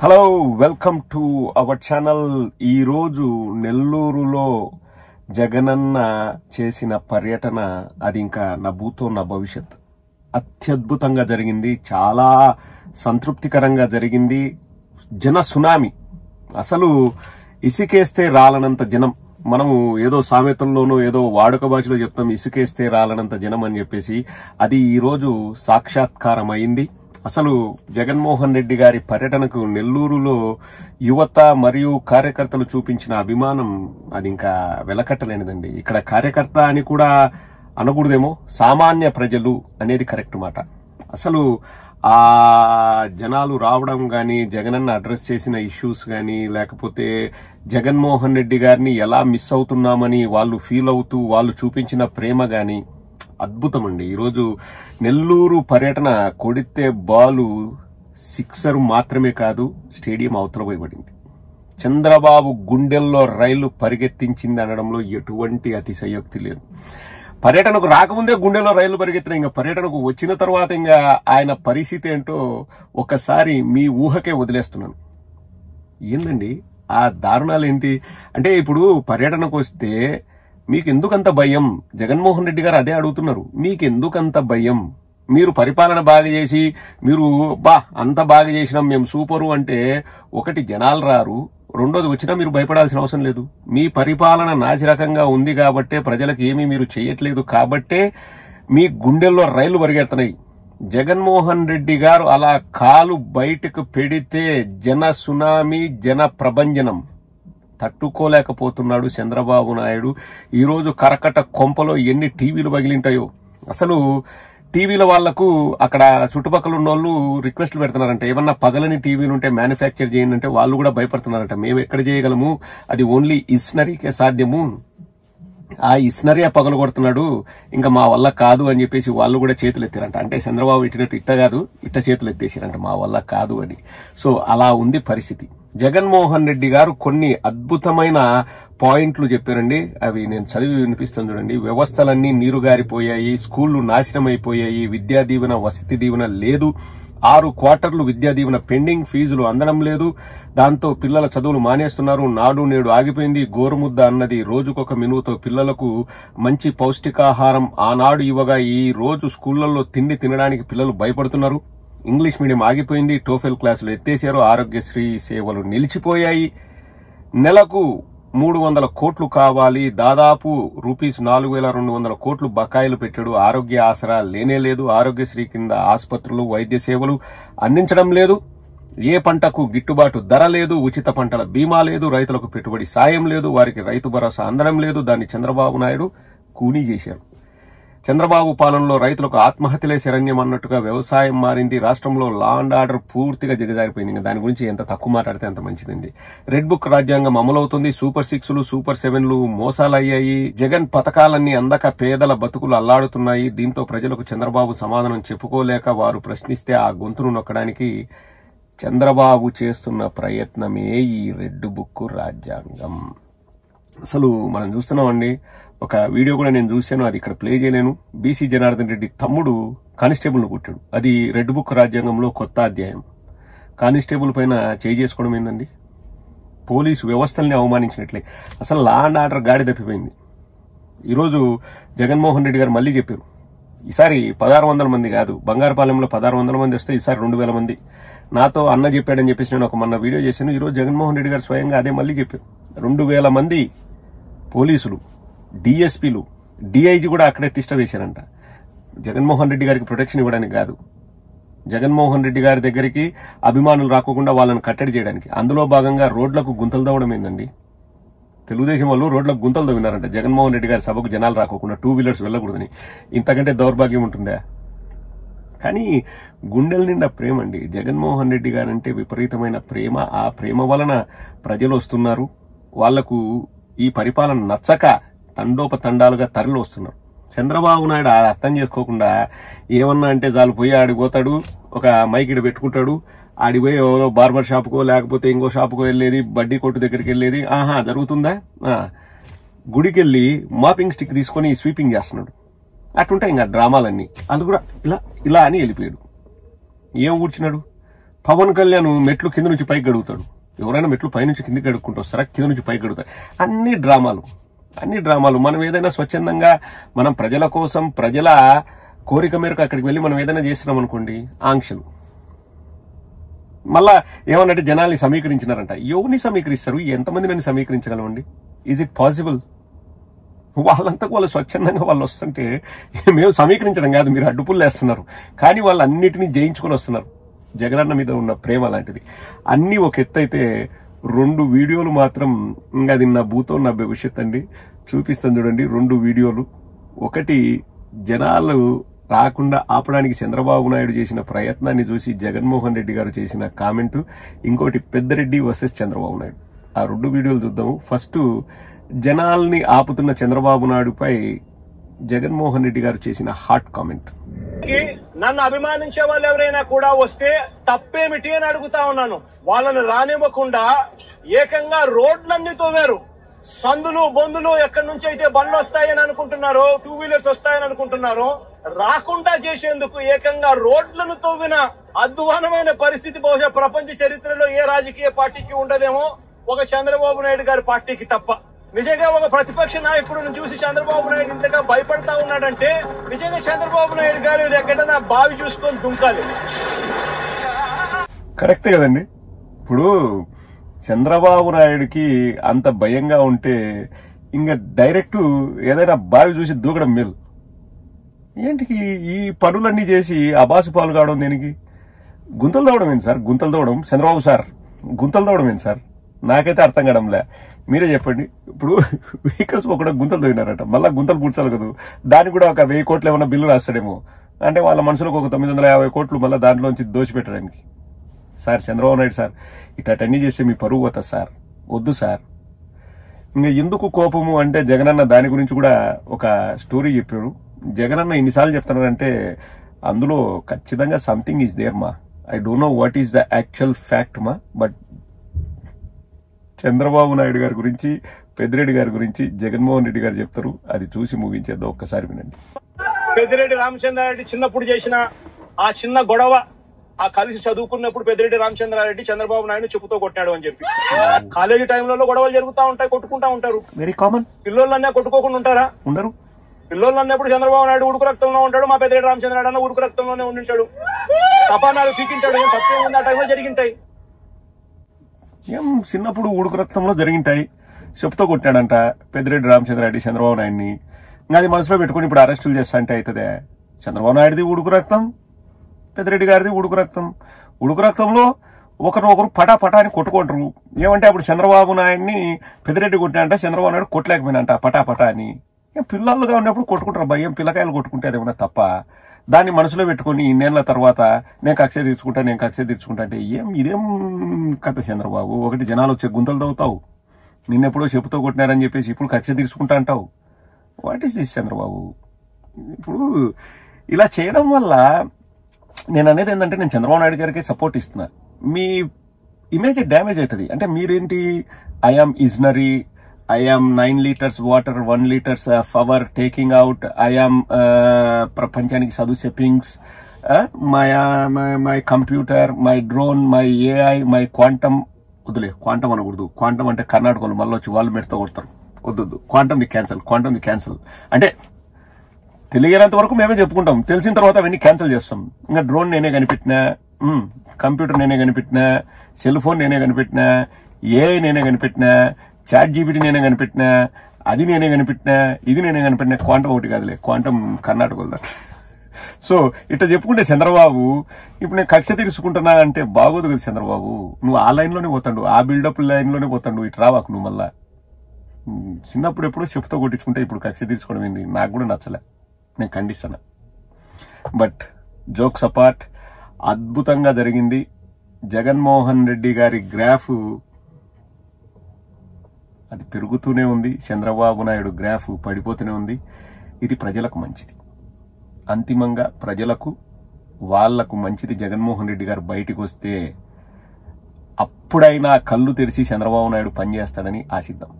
Hello, welcome to our channel. ఈరోజు నెల్లూరులో జగనన్న చేసిన పర్యటన అది ఇంకా నా భూతో నా భవిష్యత్ అత్యద్భుతంగా జరిగింది. చాలా సంతృప్తికరంగా జరిగింది. జన సునామీ, అసలు ఇసుకేస్తే రాలనంత జనం. మనము ఏదో సామెతల్లోనూ ఏదో వాడుక భాషలో చెప్తాం, ఇసుకేస్తే రాలనంత జనం అని చెప్పేసి. అది ఈరోజు సాక్షాత్కారం అయింది. అసలు జగన్మోహన్ రెడ్డి గారి పర్యటనకు నెల్లూరులో యువత మరియు కార్యకర్తలు చూపించిన అభిమానం అది ఇంకా వెలకట్టలేనిదండి. ఇక్కడ కార్యకర్త అని కూడా అనకూడదేమో, సామాన్య ప్రజలు అనేది కరెక్ట్ మాట. అసలు ఆ జనాలు రావడం గాని, జగనన్న అడ్రస్ చేసిన ఇష్యూస్ గాని, లేకపోతే జగన్మోహన్ రెడ్డి గారిని ఎలా మిస్ అవుతున్నామని వాళ్ళు ఫీల్ అవుతూ వాళ్ళు చూపించిన ప్రేమ గాని అద్భుతం అండి. ఈరోజు నెల్లూరు పర్యటన కొడితే బాలు సిక్సర్ మాత్రమే కాదు, స్టేడియం అవతల పోయబడింది. చంద్రబాబు గుండెల్లో రైలు పరిగెత్తించింది అనడంలో ఎటువంటి అతిశయోక్తి లేదు. పర్యటనకు రాకముందే గుండెల్లో రైలు పరిగెత్తిన, ఇంకా పర్యటనకు వచ్చిన తర్వాత ఇంకా ఆయన పరిస్థితి ఏంటో ఒకసారి మీ ఊహకే వదిలేస్తున్నాను. ఏందండి ఆ దారుణాలు ఏంటి అంటే, ఇప్పుడు పర్యటనకు వస్తే మీకెందుకంత భయం? జగన్మోహన్ రెడ్డి గారు అదే అడుగుతున్నారు. మీకెందుకంత భయం? మీరు పరిపాలన బాగా చేసి మీరు అంత బాగా చేసినాం మేము సూపరు అంటే ఒకటి జనాలు రారు, రెండోది వచ్చినా మీరు భయపడాల్సిన అవసరం లేదు. మీ పరిపాలన నాసిరకంగా ఉంది కాబట్టే, ప్రజలకు ఏమీ మీరు చేయట్లేదు కాబట్టే మీ గుండెల్లో రైళ్లు పరిగెడుతున్నాయి. జగన్మోహన్ రెడ్డి గారు అలా కాలు బయటకు పెడితే జన సునామీ, జన ప్రభంజనం తట్టుకోలేకపోతున్నాడు చంద్రబాబు నాయుడు. ఈరోజు కరకట కొంపలో ఎన్ని టీవీలు పగిలింటాయో. అసలు టీవీల వాళ్లకు అక్కడ చుట్టుపక్కల ఉన్న వాళ్ళు రిక్వెస్ట్లు పెడుతున్నారంట, ఏమన్నా పగలని టీవీలు ఉంటే మ్యానుఫ్యాక్చర్ చేయండి అంటే వాళ్ళు కూడా భయపడుతున్నారంట. మేము ఎక్కడ చేయగలము, అది ఓన్లీ ఇస్నరీకే సాధ్యము, ఆ ఇస్నరీ పగలు కొడుతున్నాడు, ఇంకా మా వల్ల కాదు అని చెప్పేసి వాళ్ళు కూడా చేతులు ఎత్తారంట. అంటే చంద్రబాబు ఇట్టినట్టు ఇట్ట కాదు, ఇట్ట చేతులు ఎత్తేసారంట, మా వల్ల కాదు అని. సో అలా ఉంది పరిస్థితి. జగన్మోహన్ రెడ్డి గారు కొన్ని అద్భుతమైన పాయింట్లు చెప్పారండి. అవి నేను చదివి వినిపిస్తాను చూడండి. వ్యవస్థలన్నీ నీరుగారిపోయాయి, స్కూళ్లు నాశనం అయిపోయాయి, విద్యా దీవెన వసతి దీవెన లేదు, 6 క్వార్టర్లు విద్యా దీవెన పెండింగ్, ఫీజులు అందడం లేదు, దాంతో పిల్లల చదువులు మానేస్తున్నారు, నాడు నేడు ఆగిపోయింది, గోరుముద్ద అన్నది రోజుకొక మెనుతో పిల్లలకు మంచి పౌష్టికాహారం ఆనాడు ఇవ్వగా ఈ రోజు స్కూళ్లలో తిండి తినడానికి పిల్లలు భయపడుతున్నారు, ఇంగ్లీష్ మీడియం ఆగిపోయింది, టోఫెల్ క్లాసులు ఎత్తేశారు, ఆరోగ్యశ్రీ సేవలు నిలిచిపోయాయి, నెలకు 300 కోట్లు కావాలి, దాదాపు రూపీస్ 4,200 కోట్లు బకాయిలు పెట్టాడు, ఆరోగ్య ఆసరా లేనేలేదు, ఆరోగ్యశ్రీ కింద ఆసుపత్రులు వైద్య సేవలు అందించడం లేదు, ఏ పంటకు గిట్టుబాటు ధర లేదు, ఉచిత పంటల బీమా లేదు, రైతులకు పెట్టుబడి సాయం లేదు, వారికి రైతు భరోసా అందడం లేదు. దాన్ని చంద్రబాబు నాయుడు కూనీ చేశారు. చంద్రబాబు పాలనలో రైతులకు ఆత్మహత్యలే శరణ్యం అన్నట్టుగా వ్యవసాయం మారింది. రాష్ట్రంలో లా అండ్ ఆర్డర్ పూర్తిగా దిగజారిపోయింది. దాని గురించి ఎంత తక్కువ మాట్లాడితే అంత మంచిదండి. రెడ్ బుక్ రాజ్యాంగం అమలవుతుంది. సూపర్ 6లు, సూపర్ 7లు మోసాలయ్యాయి. జగన్ పథకాలన్నీ అందక పేదల బతుకులు అల్లాడుతున్నాయి. దీంతో ప్రజలకు చంద్రబాబు సమాధానం చెప్పుకోలేక వారు ప్రశ్నిస్తే ఆ గొంతును నొక్కడానికి చంద్రబాబు చేస్తున్న ప్రయత్నమే ఈ రెడ్ బుక్ రాజ్యాంగం. అసలు మనం చూస్తున్నామండి, ఒక వీడియో కూడా నేను చూశాను, అది ఇక్కడ ప్లే చేయలేను. బీసీ జనార్దన్ రెడ్డి తమ్ముడు కానిస్టేబుల్ ను కొట్టాడు. అది రెడ్ బుక్ రాజ్యాంగంలో కొత్త అధ్యాయం. కానిస్టేబుల్ పైన చేయి చేసుకోవడం ఏందండి? పోలీసు వ్యవస్థల్ని అవమానించినట్లే. అసలు లా అండ్ ఆర్డర్ గాడి తప్పిపోయింది. ఈరోజు జగన్మోహన్ రెడ్డి గారు మళ్లీ చెప్పారు, ఈసారి 1600 మంది కాదు, బంగారుపాలెంలో 1600 మంది వస్తే ఈసారి 2000 మంది. నాతో అన్న చెప్పాడని చెప్పేసి నేను ఒక మొన్న వీడియో చేశాను. ఈరోజు జగన్మోహన్ రెడ్డి గారు స్వయంగా అదే మళ్లీ చెప్పారు. 2000 మంది పోలీసులు, డిఎస్పీలు, డిఐజీ కూడా అక్కడే తిష్ట వేశారంట. జగన్మోహన్ రెడ్డి గారికి ప్రొటెక్షన్ ఇవ్వడానికి కాదు, జగన్మోహన్ రెడ్డి గారి దగ్గరికి అభిమానులు రాకోకుండా వాళ్ళని కట్టడి చేయడానికి. అందులో భాగంగా రోడ్లకు గుంతలు తవ్వడం ఏందండి? తెలుగుదేశం వాళ్ళు రోడ్లకు గుంతలు తవ్వినారంట జగన్మోహన్ రెడ్డి గారి సభకు జనాలు రాకోకుండా, 2 వీలర్స్ వెళ్ళకూడదని. ఇంతకంటే దౌర్భాగ్యం ఉంటుందా? కానీ గుండెల నిండా ప్రేమ అండి. జగన్మోహన్ రెడ్డి గారంటే విపరీతమైన ప్రేమ. ఆ ప్రేమ వలన ప్రజలు వస్తున్నారు. వాళ్లకు ఈ పరిపాలన నచ్చక తండోపతండాలుగా తరలి వస్తున్నారు. చంద్రబాబు నాయుడు అర్థం చేసుకోకుండా ఏమన్నా అంటే చాలు పోయి ఆడిపోతాడు, ఒక మైకిడి పెట్టుకుంటాడు, ఆడిపోయి ఎవరో బార్బర్ షాప్కో లేకపోతే ఇంకో షాప్కో వెళ్ళేది, బడ్డీ కొట్టు దగ్గరికి వెళ్ళేది. జరుగుతుందా? గుడికి వెళ్ళి మాపింగ్ స్టిక్ తీసుకొని స్వీపింగ్ చేస్తున్నాడు. అటుంటాయి ఇంకా డ్రామాలన్నీ. అది కూడా ఇలా ఇలా అని వెళ్ళిపోయాడు. ఏం ఊడ్చినాడు? పవన్ కళ్యాణ్ మెట్లు కింద నుంచి పైకి గడుగుతాడు. ఎవరైనా మెట్లు పైనుంచి కిందకి గడుక్కుంటూ వస్తారా? కింద నుంచి పైకి గడుగుతారు. అన్ని డ్రామాలు. మనం ఏదైనా స్వచ్ఛందంగా మనం ప్రజల కోసం, ప్రజల కోరిక మేరకు అక్కడికి వెళ్ళి మనం ఏదైనా చేస్తున్నాం అనుకోండి, ఆంక్షలు. మళ్ళా ఏమన్నట్టు జనాల్ని సమీకరించినారంట. ఎవరిని సమీకరిస్తారు? ఎంతమందిని సమీకరించగలమండి? Is it possible? వాళ్ళంతకు వాళ్ళు స్వచ్ఛందంగా వాళ్ళు వస్తుంటే మేము సమీకరించడం కాదు, మీరు అడ్డుపుల్లు వేస్తున్నారు. కానీ వాళ్ళు అన్నిటినీ జయించుకొని వస్తున్నారు. జగనన్న మీద ఉన్న ప్రేమ లాంటిది. అన్ని ఒక ఎత్తు అయితే 2 వీడియోలు మాత్రం ఇంకా అది నా భూతో నా భవిష్యత్ అండి. చూపిస్తాను చూడండి 2 వీడియోలు. ఒకటి జనాలు రాకుండా ఆపడానికి చంద్రబాబు నాయుడు చేసిన ప్రయత్నాన్ని చూసి జగన్మోహన్ రెడ్డి గారు చేసిన కామెంటు, ఇంకోటి పెద్దిరెడ్డి వర్సెస్ చంద్రబాబు నాయుడు. ఆ 2 వీడియోలు చూద్దాము. ఫస్ట్ జనాల్ని ఆపుతున్న చంద్రబాబు నాయుడుపై జగన్మోహన్ రెడ్డి గారు చేసిన హాట్ కామెంట్. నన్ను అభిమానించే వాళ్ళు ఎవరైనా కూడా వస్తే తప్పేమిటి అని అడుగుతా ఉన్నాను. వాళ్ళని రానివ్వకుండా ఏకంగా రోడ్లన్నీ తోవారు. సందులు బొందులు ఎక్కడి నుంచి అయితే బండ్లు వస్తాయని అనుకుంటున్నారో, 2 వీలర్స్ వస్తాయని అనుకుంటున్నారో, రాకుండా చేసేందుకు ఏకంగా రోడ్లను తవ్విన అధ్వానమైన పరిస్థితి బహుశా ప్రపంచ చరిత్రలో ఏ రాజకీయ పార్టీకి ఉండదేమో, ఒక చంద్రబాబు నాయుడు గారి పార్టీకి తప్ప. నిజంగా ఒక ప్రతిపక్ష నాయకుడిని చూసి చంద్రబాబు నాయుడు ఇంతగా భయపడతా ఉన్నాడంటే నిజంగా చంద్రబాబు నాయుడు గారు ఎక్కడైనా బావి చూసుకొని దుంకాలి. కరెక్టే కదండి. ఇప్పుడు చంద్రబాబు నాయుడికి అంత భయంగా ఉంటే ఇంకా డైరెక్ట్ ఏదైనా బావి చూసి దూకడం మేలు. ఏంటికి ఈ పనులన్నీ చేసి అబాసు పాలు కావడం దేనికి? గుంతలు తవ్వడం ఏంటి సార్? గుంతలు తవ్వడం చంద్రబాబు సార్, గుంతలు తవ్వడం ఏంటి సార్? నాకైతే అర్థం కావడంలే. మీరే చెప్పండి. ఇప్పుడు వెహికల్స్ కూడా గుంతలు తవ్వినారట, మళ్ళీ గుంతలు పూడ్చాలి కదా, దానికి కూడా ఒక 1000 కోట్లు ఏమన్నా బిల్లు రాస్తాడేమో. అంటే వాళ్ళ మనుషులకు ఒక 950 కోట్లు మళ్ళీ దాంట్లోంచి దోచిపెట్టడానికి. సార్ చంద్రబాబు నాయుడు సార్, ఇటన్నీ చేస్తే మీ పరువు పోతుంది సార్, వద్దు సార్. ఇంకా ఎందుకు కోపము అంటే జగనన్న దాని గురించి కూడా ఒక స్టోరీ చెప్పాడు. జగనన్న ఎన్నిసార్లు చెప్తున్నాడంటే అందులో ఖచ్చితంగా సంథింగ్ ఈజ్ దేర్ మా. I don't know what is the actual fact మా, బట్ చంద్రబాబు నాయుడు గారి గురించి, పెద్దిరెడ్డి గారి గురించి జగన్మోహన్ రెడ్డి గారు చెప్తారు. అది చూసి ముగించేద్దాం, ఒక్కసారి వినండి. పెద్దిరెడ్డి రామచంద్రారెడ్డి చిన్నప్పుడు చేసిన ఆ చిన్న గొడవ, ఆ కలిసి చదువుకున్నప్పుడు పెద్దిరెడ్డి రామచంద్రారెడ్డి చంద్రబాబు నాయుడు చెప్పుతో కొట్టాడు అని చెప్పి, కాలేజీ టైంలో గొడవలు జరుగుతూ ఉంటాయి, కొట్టుకుంటా ఉంటారు. Very common. పిల్లోళ్ళన్నా కొట్టుకోకుండా ఉంటారా? ఉండరు. పిల్లోళ్ళు అన్నప్పుడు చంద్రబాబు నాయుడు ఉడుకు రక్తంలో ఉంటాడు, మా పెద్దిరెడ్డి రామచంద్రారెడ్డి అన్న ఉడుకు రక్తంలోనే ఉండింటాడు. తపానాలు పీకింటాడు. ఏం తప్పే ఉంది? ఆ టైంలో జరిగింటాయి. ఏం చిన్నప్పుడు ఉడుకు రక్తంలో జరిగింటాయి. చెప్పుతో కొట్టాడంట పెద్దిరెడ్డి రామచంద్రారెడ్డి చంద్రబాబు నాయుడిని. ఇంకా అది మనసులో పెట్టుకుని ఇప్పుడు అరెస్టులు చేస్తా అంటే అవుతుందే? చంద్రబాబు నాయుడిది ఉడుకు రక్తం, పెద్దిరెడ్డి గారిది ఉడుకు రక్తం. ఉడుకు రక్తంలో ఒకరినొకరు పటా అని కొట్టుకుంటారు. ఏమంటే అప్పుడు చంద్రబాబు నాయుడిని పెద్దిరెడ్డి కొట్టినంట, చంద్రబాబు నాయుడు కొట్టలేకపోయినంట పటా అని. ఏం పిల్లలుగా ఉన్నప్పుడు కొట్టుకుంటారు అబ్బాయి, ఏం పిల్లకాయలు కొట్టుకుంటే అదేమన్నా తప్ప? దాన్ని మనసులో పెట్టుకుని ఇన్నేళ్ల తర్వాత నేను కక్ష తీర్చుకుంటా అంటే ఇదేం కథ చంద్రబాబు? ఒకటి జనాలు వచ్చే గుంతలు తవ్వుతావు, నిన్నెప్పుడో చెప్పుతో కొట్టినారని చెప్పేసి ఇప్పుడు కక్ష తీర్చుకుంటా అంటావు. What is this Chandrababu? ఇప్పుడు ఇలా చేయడం వల్ల నేను అనేది ఏంటంటే, నేను చంద్రబాబు నాయుడు గారికి సపోర్ట్ ఇస్తున్నా. మీ ఇమేజ్ డ్యామేజ్ అవుతుంది. అంటే మీరేంటి, I am ఇజ్నరీ, I am 9 liters water, 1 liters power taking out. I am ప్రపంచానికి చదువు సెప్పింగ్స్, my computer, my drone, my AI, my quantum. వద్దులే, క్వాంటమ్ అనకూడదు. క్వాంటమ్ అంటే కర్ణాటకలో మళ్ళీ వచ్చి వాళ్ళు మెడతో కొడతారు. వద్దు, క్వాంటమ్ ది క్యాన్సల్. అంటే తెలియనంత వరకు మేమే చెప్పుకుంటాం, తెలిసిన తర్వాత అవన్నీ క్యాన్సిల్ చేస్తాం. ఇంకా డ్రోన్ నేనే కనిపెట్టినా, కంప్యూటర్ నేనే కనిపెట్టినా, సెల్ ఫోన్ నేనే కనిపెట్టినా, ఏఐ నేనే కనిపెట్టినా, చాట్ జీపీటీ నేనే కనిపెట్టినా, అది నేనే కనిపెట్టినా, ఇది నేనే కనిపెట్టినా. క్వాంటమ్ ఒకటి కాదులే, క్వాంటమ్ కర్ణాటకలో. సో ఇట్లా చెప్పుకుంటే చంద్రబాబు ఇప్పుడు నేను కక్ష తీర్చుకుంటున్నా అంటే బాగోదు కదా చంద్రబాబు. నువ్వు ఆ లైన్లోనే పోతాడు, ఆ బిల్డప్ లైన్లోనే పోతాడు. ఇటు రావాకు నువ్వు మళ్ళా. చిన్నప్పుడు ఎప్పుడో చెప్పుతో కొట్టించుకుంటే ఇప్పుడు కక్ష తీర్చుకోవడం ఏంది? నాకు కూడా నచ్చలే, నేను ఖండిస్తాను. బట్ జోక్స్ అపార్ట్, అద్భుతంగా జరిగింది. జగన్మోహన్ రెడ్డి గారి గ్రాఫ్ అది పెరుగుతూనే ఉంది, చంద్రబాబు నాయుడు గ్రాఫ్ పడిపోతూనే ఉంది. ఇది ప్రజలకు మంచిది. అంతిమంగా ప్రజలకు, వాళ్లకు మంచిది. జగన్మోహన్ రెడ్డి గారు బయటికి వస్తే అప్పుడైనా కళ్ళు తెరిచి చంద్రబాబు నాయుడు పనిచేస్తాడని ఆశిద్దాం.